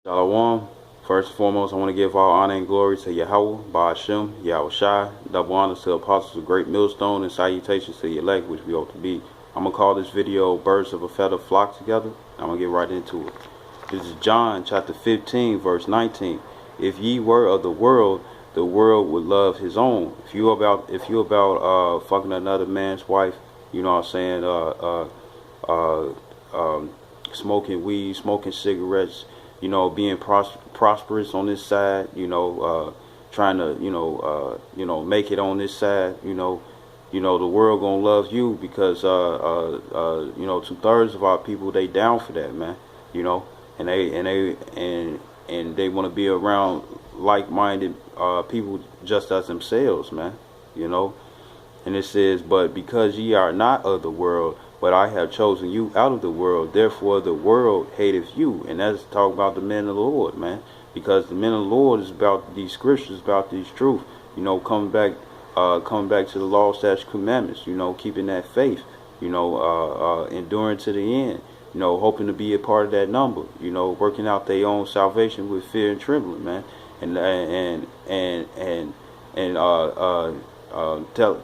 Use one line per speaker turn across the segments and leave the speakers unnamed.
Shalom. First and foremost, I want to give all honor and glory to Yahweh, Ba'ashem, Yahweh Shai. Double honors to apostles of Great Millstone and salutations to the elect, which we ought to be. I'm going to call this video Birds of a Feather Flock Together. I'm going to get right into it. This is John chapter 15, verse 19. If ye were of the world would love his own. If you about fucking another man's wife, you know what I'm saying, smoking weed, smoking cigarettes, you know, being prosperous on this side, you know, trying to, make it on this side, you know, the world gonna love you because, 2/3 of our people, they down for that, man, you know, and they want to be around like-minded people just as themselves, man, you know. And it says, but because ye are not of the world, but I have chosen you out of the world, therefore the world hateth you. And that's talking about the men of the Lord, man. Because the men of the Lord is about these scriptures, about these truth. You know, coming back to the law, statutes, commandments. You know, keeping that faith. You know, enduring to the end. You know, hoping to be a part of that number. You know, working out their own salvation with fear and trembling, man.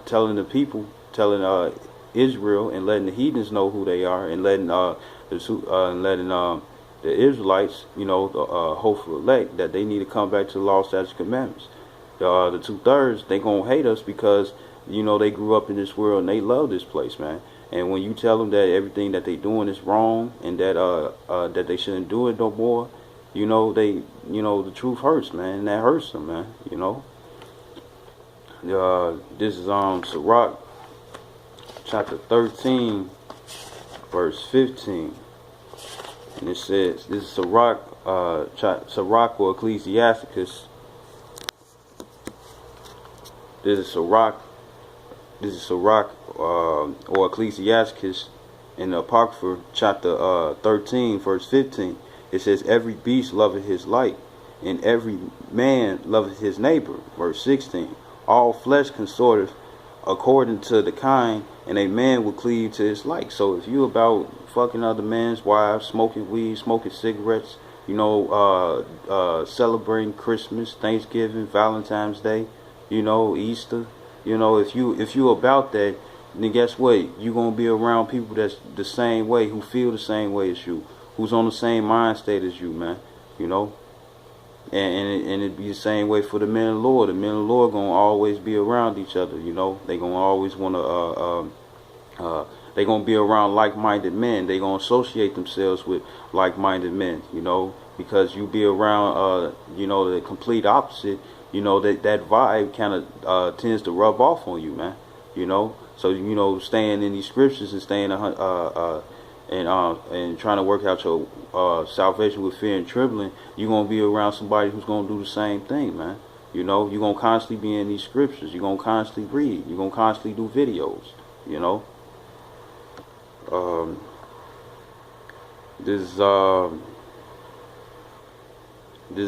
Telling the people, telling Israel, and letting the heathens know who they are, and letting the Israelites, you know, the hopeful elect, that they need to come back to the law, statutes, commandments. The 2/3, they gonna hate us because, you know, they grew up in this world and they love this place, man. And when you tell them that everything that they doing is wrong and that that they shouldn't do it no more, you know, the truth hurts, man, and that hurts them, man. You know. This is Sirach chapter 13, verse 15, and it says, this is Sirach or Ecclesiasticus. This is Sirach or Ecclesiasticus in the Apocrypha chapter 13, verse 15. It says, every beast loveth his like, and every man loveth his neighbor. Verse 16. All flesh consorteth according to the kind, and a man will cleave to his like. So if you about fucking other man's wives, smoking weed, smoking cigarettes, you know, celebrating Christmas, Thanksgiving, Valentine's Day, you know, Easter, you know, if you about that, then guess what? You're gonna be around people that's the same way, who feel the same way as you, who's on the same mind state as you, man. You know. And it'd be the same way for the men of the Lord. The men of the Lord gonna always be around each other, you know. They gonna always wanna they gonna be around like-minded men. They gonna associate themselves with like-minded men, you know, because you be around you know, the complete opposite, you know, that vibe kind of tends to rub off on you, man, you know. So, you know, staying in these scriptures and staying and trying to work out your salvation with fear and trembling, you're going to be around somebody who's going to do the same thing, man. You know, you're going to constantly be in these scriptures. You're going to constantly read. You're going to constantly do videos, you know. This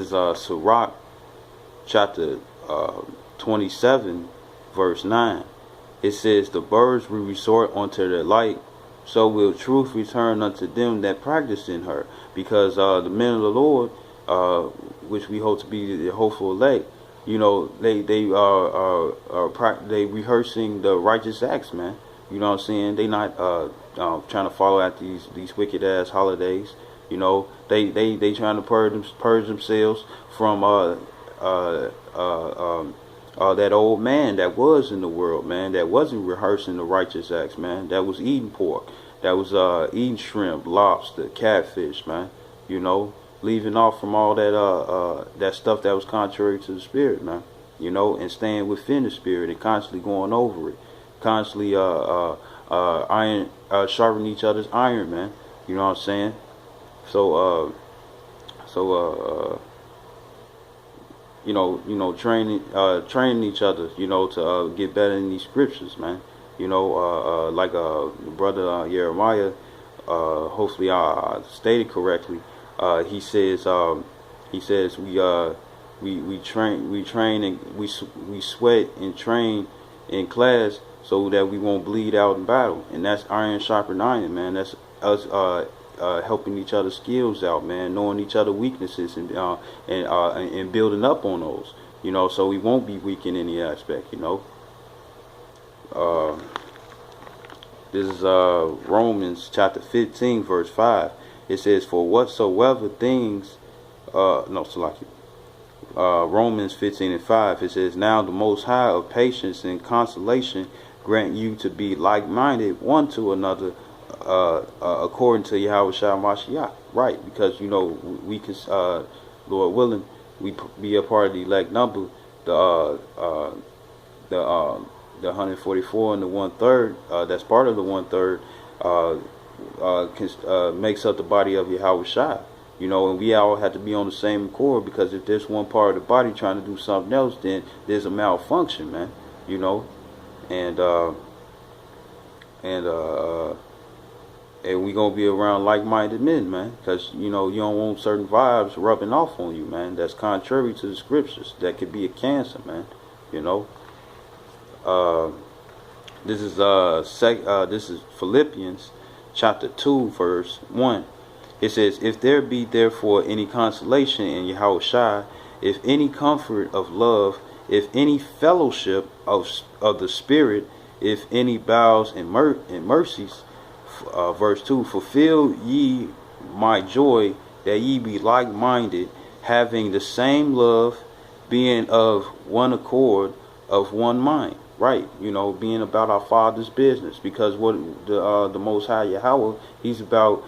is Sirach chapter 27, verse 9. It says, the birds will resort unto their light, so will truth return unto them that practice in her. Because the men of the Lord, which we hope to be the hopeful elect, you know, they rehearsing the righteous acts, man. You know what I'm saying? They not trying to follow out these wicked ass holidays. You know, they trying to purge themselves from that old man that was in the world, man, that wasn't rehearsing the righteous acts, man, that was eating pork, that was eating shrimp, lobster, catfish, man, you know, leaving off from all that that stuff that was contrary to the spirit, man, you know, and staying within the spirit and constantly going over it, constantly iron sharpening each other's iron, man, you know what I'm saying? So training each other, you know, to get better in these scriptures, man. You know, like brother Jeremiah, hopefully I stated correctly. He says we train and we sweat and train in class so that we won't bleed out in battle, and that's iron sharpen iron, man. That's us helping each other's skills out, man, knowing each other's weaknesses, and building up on those, you know, so we won't be weak in any aspect, you know. This is Romans chapter 15 verse 5. It says, for whatsoever things Romans 15 and 5, it says, now the Most High of patience and consolation grant you to be like-minded one to another, according to Yahweh Shah Mashiach. Right, because, you know, we can, Lord willing, we be a part of the elect number, the 144 and the 1/3, that's part of the 1/3, makes up the body of Yahweh Shai. You know, and we all have to be on the same accord, because if there's one part of the body trying to do something else, then there's a malfunction, man. You know, and we gonna be around like-minded men, man, because, you know, you don't want certain vibes rubbing off on you, man. That's contrary to the scriptures. That could be a cancer, man. You know. This is Philippians chapter 2 verse 1. It says, if there be therefore any consolation in Yahweh Shai, if any comfort of love, if any fellowship of the Spirit, if any bowels and mercies, verse 2, fulfill ye my joy, that ye be like-minded, having the same love, being of one accord, of one mind. Right, you know, being about our Father's business, because what the Most High Yahweh, He's about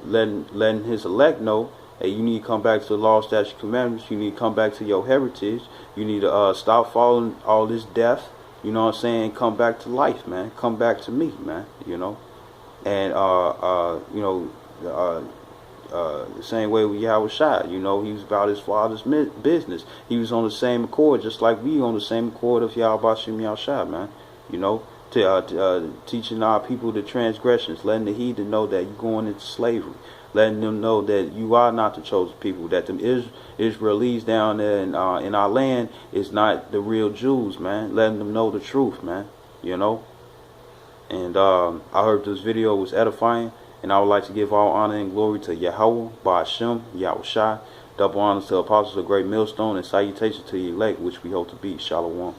letting His elect know, hey, you need to come back to the law, statutes, commandments. You need to come back to your heritage. You need to stop following all this death. You know what I'm saying? Come back to life, man. Come back to me, man. You know, and you know, the same way with Yahweh Shai, you know, he was about his Father's business. He was on the same accord, just like we on the same accord of Yahweh Bashim Yahshai, man. You know, teaching our people the transgressions, letting the heathen know that you're going into slavery, letting them know that you are not the chosen people, that them Israelis down there in our land is not the real Jews, man. Letting them know the truth, man. You know. And I heard this video was edifying. And I would like to give all honor and glory to Yahweh, Ba'ashem, Yahweh Shai. Double honors to apostles of Great Millstone, and salutations to the elect, which we hope to be. Shalom.